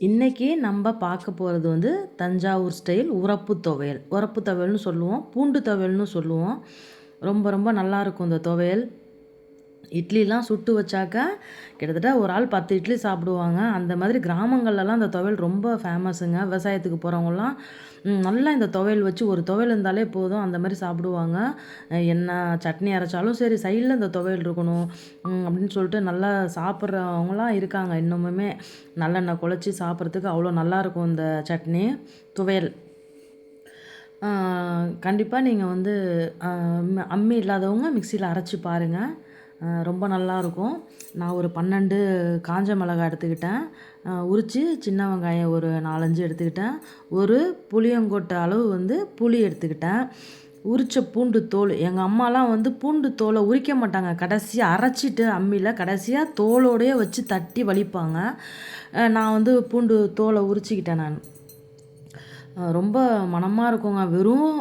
இன்றைக்கி நம்ம பார்க்க போகிறது வந்து தஞ்சாவூர் ஸ்டைல் உரப்பு துவையல். உரப்பு துவையல்னு சொல்லுவோம், பூண்டு துவையல்னு சொல்லுவோம். ரொம்ப ரொம்ப நல்லாயிருக்கும் இந்த துவையல். இட்லிலாம் சுட்டு வச்சாக்கா கிட்டத்தட்ட ஒரு ஆள் 10 இட்லி சாப்பிடுவாங்க. அந்த மாதிரி கிராமங்கள்லலாம் இந்த துவையல் ரொம்ப ஃபேமஸுங்க. விவசாயத்துக்கு போகிறவங்கலாம் நல்லா இந்த துவையல் வச்சு ஒரு துவையல் இருந்தாலே போதும், அந்த மாதிரி சாப்பிடுவாங்க. என்ன சட்னி அரைச்சாலும் சரி, சைடில் இந்த துவையல் இருக்கணும் அப்படின்னு சொல்லிட்டு நல்லா சாப்பிட்றவங்களாம் இருக்காங்க இன்னுமுமே. நல்லெண்ணெய் குழச்சி சாப்பிட்றதுக்கு அவ்வளோ நல்லாயிருக்கும் இந்த சட்னி துவையல். கண்டிப்பாக நீங்கள் வந்து அம்மி இல்லாதவங்க மிக்சியில் அரைச்சி பாருங்கள், ரொம்ப நல்லாயிருக்கும். நான் ஒரு 12 காஞ்ச மிளகாய் எடுத்துக்கிட்டேன், உரித்து சின்ன வெங்காயம் ஒரு 4-5 எடுத்துக்கிட்டேன், ஒரு புளியங்கொட்டை அளவு வந்து புளி எடுத்துக்கிட்டேன், உரித்த பூண்டு தோல். எங்கள் அம்மாலாம் வந்து பூண்டு தோலை உரிக்க மாட்டாங்க, கடைசியாக அரைச்சிட்டு அம்மியில் கடைசியாக தோலோடையே வச்சு தட்டி வலிப்பாங்க. நான் வந்து பூண்டு தோலை உரிச்சிக்கிட்டேன் நான். ரொம்ப மணமாக இருக்குங்க. வெறும்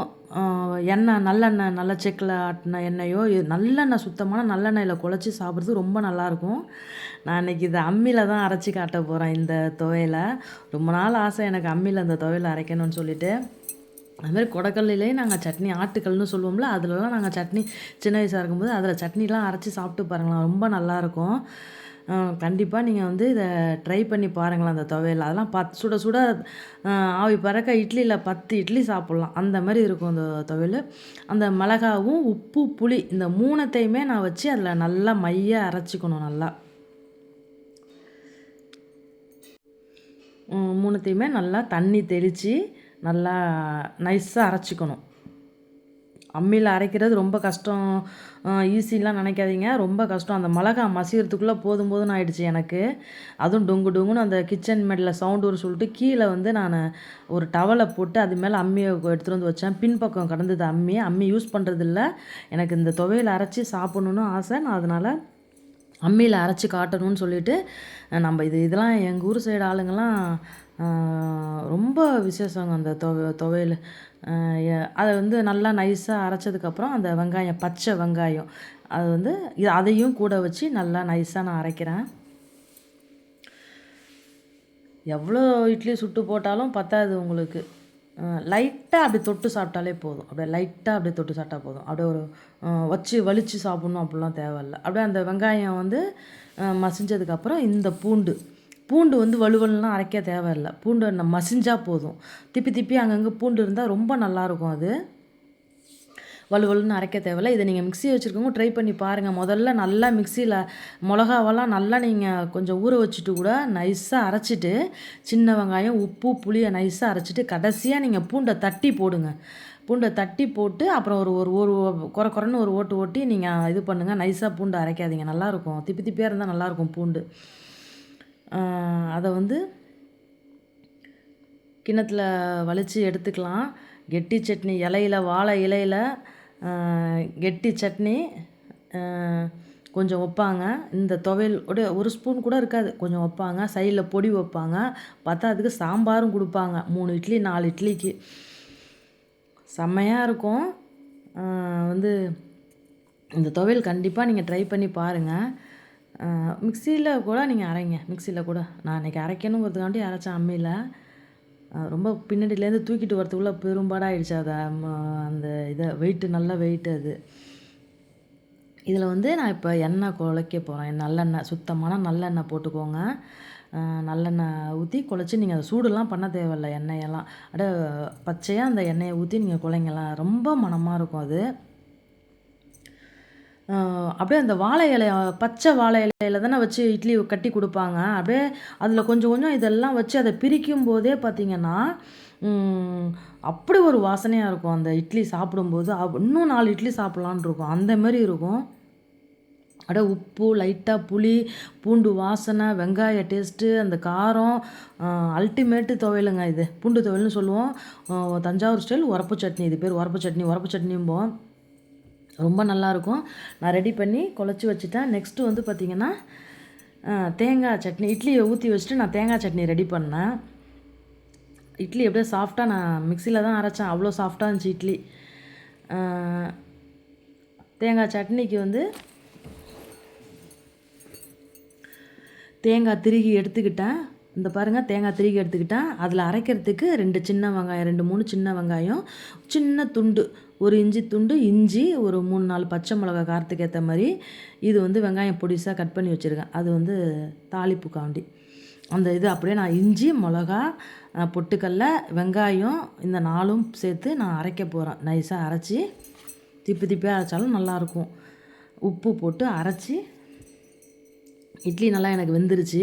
எண்ணெய், நல்லெண்ணெய், நல்ல செக்கில் ஆட்டின எண்ணெயோ, நல்லெண்ணெய், சுத்தமான நல்லெண்ணெயில் குழச்சி சாப்பிட்றது ரொம்ப நல்லாயிருக்கும். நான் இன்றைக்கி இதை அம்மியில் தான் அரைச்சி காட்ட போகிறேன் இந்த துவையலை. ரொம்ப நாள் ஆசை எனக்கு அம்மியில் இந்த துவையலை அரைக்கணும்னு சொல்லிட்டு. அதுமாதிரி கொடக்கல்லையிலே நாங்கள் சட்னி, ஆட்டுக்கல்னு சொல்லுவோம்ல, அதிலலாம் நாங்கள் சட்னி சின்ன வயசாக இருக்கும்போது அதில் சட்னிலாம் அரைச்சி சாப்பிட்டு பாருங்களேன், ரொம்ப நல்லாயிருக்கும். கண்டிப்பாக நீங்கள் வந்து இதை ட்ரை பண்ணி பாருங்களேன் அந்த துவையல். அதெல்லாம் சுட சுட ஆவி பறக்க இட்லியில் 10 இட்லி சாப்பிட்லாம், அந்த மாதிரி இருக்கும் அந்த துவையல். அந்த மிளகாவும் உப்பு புளி இந்த 3த்தையுமே நான் வச்சு அதில் நல்லா மைய அரைச்சிக்கணும். நல்லா 3த்தையுமே நல்லா தண்ணி தெளித்து நல்லா நைஸாக அரைச்சிக்கணும். அம்மியில் அரைக்கிறது ரொம்ப கஷ்டம், ஈஸிலாம் நினைக்காதீங்க, ரொம்ப கஷ்டம். அந்த மிளகா மசிகிறதுக்குள்ளே போதும் போதும்னு ஆயிடுச்சு எனக்கு. அதுவும் டொங்கு டொங்குன்னு அந்த கிச்சன் மேடில் சவுண்டு வரும் சொல்லிட்டு கீழே வந்து நான் ஒரு டவலை போட்டு அது மேலே அம்மியை எடுத்துகிட்டு வந்து வச்சேன். பின்பக்கம் கடந்தது அம்மி யூஸ் பண்ணுறதில்ல. எனக்கு இந்த துவையல் அரைச்சி சாப்பிட்ணுன்னு ஆசை. நான் அதனால் அம்மியில் அரைச்சி காட்டணும்னு சொல்லிட்டு நம்ம இதெல்லாம் எங்கள் ஊர் சைடு ஆளுங்கள்லாம் ரொம்ப விசேஷங்க அந்த துவையல். அதை வந்து நல்லா நைஸாக அரைச்சதுக்கப்புறம் அந்த வெங்காயம், பச்சை வெங்காயம், அது வந்து அதையும் கூட வச்சு நல்லா நைஸாக நான் அரைக்கிறேன். எவ்வளோ இட்லி சுட்டு போட்டாலும் பத்தாது உங்களுக்கு. லைட்டாக அப்படி தொட்டு சாப்பிட்டாலே போதும். அப்படியே லைட்டாக அப்படியே தொட்டு சாப்பிட்டா போதும். அப்படியே ஒரு வச்சு வலித்து சாப்பிட்ணும் அப்படிலாம் தேவையில்ல. அப்படியே அந்த வெங்காயம் வந்து மசிஞ்சதுக்கப்புறம் இந்த பூண்டு வந்து வலுவலுலாம் அரைக்க தேவையில்லை. பூண்டு மசிஞ்சால் போதும். திப்பி திப்பி அங்கங்கே பூண்டு இருந்தால் ரொம்ப நல்லாயிருக்கும். அது வலுவலுன்னு அரைக்க தேவையில்லை. இதை நீங்கள் மிக்ஸி வச்சுருக்கவங்க ட்ரை பண்ணி பாருங்கள். முதல்ல நல்லா மிக்சியில் மிளகாவெல்லாம் நல்லா நீங்கள் கொஞ்சம் ஊற வச்சுட்டு கூட நைஸாக அரைச்சிட்டு, சின்ன வெங்காயம், உப்பு, புளியை நைஸாக அரைச்சிட்டு கடைசியாக நீங்கள் பூண்டை தட்டி போடுங்க. பூண்டை தட்டி போட்டு அப்புறம் ஒரு ஒரு ஒரு குறைன்னு ஒரு ஓட்டு ஓட்டி நீங்கள் இது பண்ணுங்கள். நைஸாக பூண்டை அரைக்காதீங்க, நல்லாயிருக்கும். திப்பி திப்பியாக இருந்தால் நல்லாயிருக்கும் பூண்டு. அதை வந்து கிண்ணத்தில் வலித்து எடுத்துக்கலாம். கெட்டி சட்னி இலையில, வாழை இலையில் கெட்டி சட்னி கொஞ்சம் வைப்பாங்க. இந்த துவையல் ஒரு ஸ்பூன் கூட இருக்காது, கொஞ்சம் வைப்பாங்க. சைடில் பொடி வைப்பாங்க. பார்த்தா அதுக்கு சாம்பாரும் கொடுப்பாங்க. 3 இட்லி 4 இட்லிக்கு செம்மையாக இருக்கும். வந்து இந்த துவையல் கண்டிப்பாக நீங்கள் ட்ரை பண்ணி பாருங்கள். மிக்சியில் கூட நீங்கள் அரைங்க. மிக்சியில் கூட நான் இன்றைக்கி அரைக்கணுங்கிறதுக்காண்டி அரைச்சேன் அம்மியில். ரொம்ப பின்னாடியிலேருந்து தூக்கிட்டு வரத்துக்குள்ளே பெரும்பாடாகிடுச்சு. அதை அந்த வெயிட்டு நல்ல வெயிட்டு அது. இதில் வந்து நான் இப்போ எண்ணெய் குழைக்க போகிறேன். நல்லெண்ணெய், சுத்தமான நல்லெண்ணெய் போட்டுக்கோங்க. நல்லெண்ணெய் ஊற்றி குழச்சி நீங்கள் அதை சூடுலாம் பண்ண தேவையில்லை. எண்ணெயெல்லாம் அப்படியே பச்சையாக அந்த எண்ணெயை ஊற்றி நீங்கள் குழைங்கலாம், ரொம்ப மணமாக இருக்கும் அது. அப்படியே அந்த வாழை இலைய, பச்சை வாழை இலையில தானே வச்சு இட்லி கட்டி கொடுப்பாங்க. அப்படியே அதில் கொஞ்சம் கொஞ்சம் இதெல்லாம் வச்சு அதை பிரிக்கும் போதே பார்த்திங்கன்னா அப்படி ஒரு வாசனையாக இருக்கும். அந்த இட்லி சாப்பிடும்போது இன்னும் 4 இட்லி சாப்பிட்லான் இருக்கும், அந்தமாரி இருக்கும். அப்படியே உப்பு, லைட்டாக புளி, பூண்டு வாசனை, வெங்காய டேஸ்ட்டு, அந்த காரம், அல்டிமேட்டு துவையலுங்க இது. பூண்டு துவையல்னு சொல்லுவோம். தஞ்சாவூர் ஸ்டைல் உரப்பு சட்னி, இது பேர் உரப்பு சட்னிம்போம். ரொம்ப நல்லாயிருக்கும். நான் ரெடி பண்ணி குழச்சி வச்சுட்டேன். நெக்ஸ்ட்டு வந்து பார்த்திங்கன்னா தேங்காய் சட்னி. இட்லியை ஊற்றி வச்சுட்டு நான் தேங்காய் சட்னி ரெடி பண்ணேன். இட்லி எப்படியோ சாஃப்டாக, நான் மிக்சியில் தான் அரைச்சேன், அவ்வளோ சாஃப்டாக இருந்துச்சு இட்லி. தேங்காய் சட்னிக்கு வந்து தேங்காய் திருகி எடுத்துக்கிட்டேன். இந்த பாருங்கள் தேங்காய் திருகி எடுத்துக்கிட்டேன். அதில் அரைக்கிறதுக்கு 2 சின்ன வெங்காயம், 2, 3 சின்ன வெங்காயம், சின்ன துண்டு 1 இஞ்சி துண்டு இஞ்சி, ஒரு 3, 4 பச்சை மிளகா காரத்துக்கு ஏற்ற மாதிரி. இது வந்து வெங்காயம் பொடிசாக கட் பண்ணி வச்சுருக்கேன். அது வந்து தாளிப்புக்காண்டி அந்த இது அப்படியே நான் இஞ்சி, மிளகா, பொட்டுக்கடல, வெங்காயம் இந்த 4ம் சேர்த்து நான் அரைக்க போகிறேன். நைஸாக அரைச்சி திப்பியாக அரைச்சாலும் நல்லாயிருக்கும். உப்பு போட்டு அரைச்சி இட்லி நல்லா எனக்கு வெந்துருச்சு.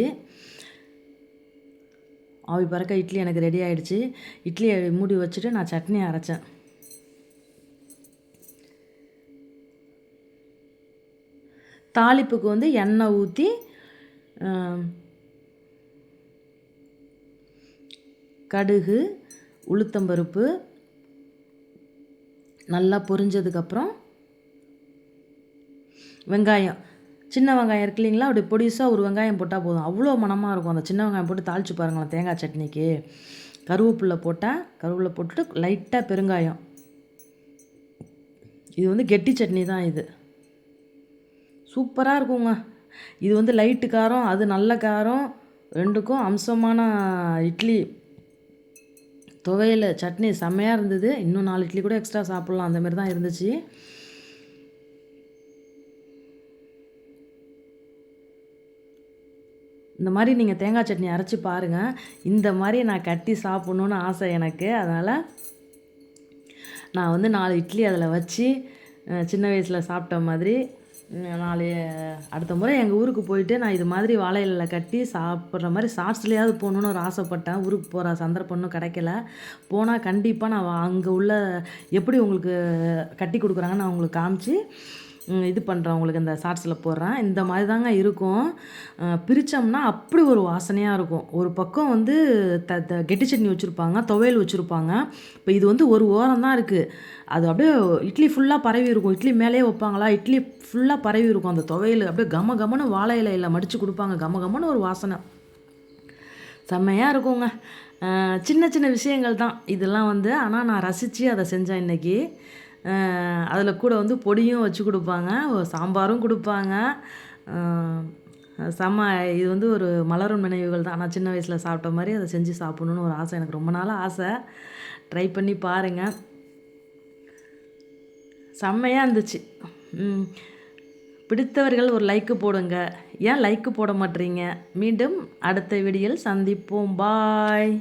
ஆவி பறக்க இட்லி எனக்கு ரெடி ஆகிடுச்சு. இட்லியை மூடி வச்சுட்டு நான் சட்னி அரைச்சேன். தாளிப்புக்கு வந்து எண்ணெய் ஊற்றி கடுகு, உளுத்தம்பருப்பு நல்லா பொரிஞ்சதுக்கப்புறம் வெங்காயம், சின்ன வெங்காயம் இருக்கு இல்லைங்களா, அப்படி பொடிசாக ஒரு வெங்காயம் போட்டால் போதும். அவ்வளோ மணமாக இருக்கும். அந்த சின்ன வெங்காயம் போட்டு தாளித்து பாருங்களேன் தேங்காய் சட்னிக்கு. கருவேப்பிலை போட்டுட்டு லைட்டாக பெருங்காயம். இது வந்து கெட்டி சட்னி தான் இது. சூப்பராக இருக்குங்க. இது வந்து லைட்டு காரம், அது நல்ல காரம், ரெண்டுக்கும் அம்சமான இட்லி. துவையல் சட்னி செம்மையாக இருந்தது. இன்னும் 4 இட்லி கூட எக்ஸ்ட்ரா சாப்பிட்லாம், அந்தமாரி தான் இருந்துச்சு. இந்த மாதிரி நீங்கள் தேங்காய் சட்னி அரைச்சி பாருங்கள். இந்த மாதிரி நான் கட்டி சாப்பிட்ணுன்னு ஆசை எனக்கு. அதனால் நான் வந்து 4 இட்லி அதில் வச்சு சின்ன வயசில் சாப்பிட்ட மாதிரி 4 அடுத்த முறை எங்கள் ஊருக்கு போயிட்டு நான் இது மாதிரி வாழை இலையில் கட்டி சாப்பிட்ற மாதிரி ஷார்ட்ஸ்லேயாவது போகணுன்னு ஒரு ஆசைப்பட்டேன். ஊருக்கு போகிற சந்தர்ப்பம் கிடைக்கல. போனால் கண்டிப்பாக நான் அங்கே உள்ள எப்படி உங்களுக்கு கட்டி கொடுக்குறாங்கன்னு நான் உங்களுக்கு காமிச்சு இது பண்ணுறேன். உங்களுக்கு இந்த ஷார்ட்ஸில் போடுறேன். இந்த மாதிரி தாங்க இருக்கும். பிரித்தோம்னா அப்படி ஒரு வாசனையாக இருக்கும். ஒரு பக்கம் வந்து கெட்டி சட்னி வச்சுருப்பாங்க, துவையல் வச்சுருப்பாங்க. இப்போ இது வந்து ஒரு ஓரம் தான் இருக்குது. அது அப்படியே இட்லி ஃபுல்லாக பரவி இருக்கும். இட்லி மேலேயே வைப்பாங்களா, இட்லி ஃபுல்லாக பரவி இருக்கும். அந்த துவையல் அப்படியே கமன்னு வாழை இலையில் மடித்து கொடுப்பாங்க. கமன்னு ஒரு வாசனை செம்மையாக இருக்குங்க. சின்ன சின்ன விஷயங்கள் தான் இதெல்லாம் வந்து. ஆனால் நான் ரசித்து அதை செஞ்சேன் இன்றைக்கி. அதில் கூட வந்து பொடியும் வச்சு கொடுப்பாங்க, சாம்பாரும் கொடுப்பாங்க. இது வந்து ஒரு மலரும் நினைவுகள் தான். நான் சின்ன வயசில் சாப்பிட்ட மாதிரி அதை செஞ்சு சாப்பிட்ணுன்னு ஒரு ஆசை. எனக்கு ரொம்ப நாளாக ஆசை. ட்ரை பண்ணி பாருங்கள். செம்மையாக இருந்துச்சு. பிடித்தவர்கள் ஒரு லைக்கு போடுங்க. ஏன் லைக்கு போட மாட்டீங்க? மீண்டும் அடுத்த வீடியோவில் சந்திப்போம். பாய்.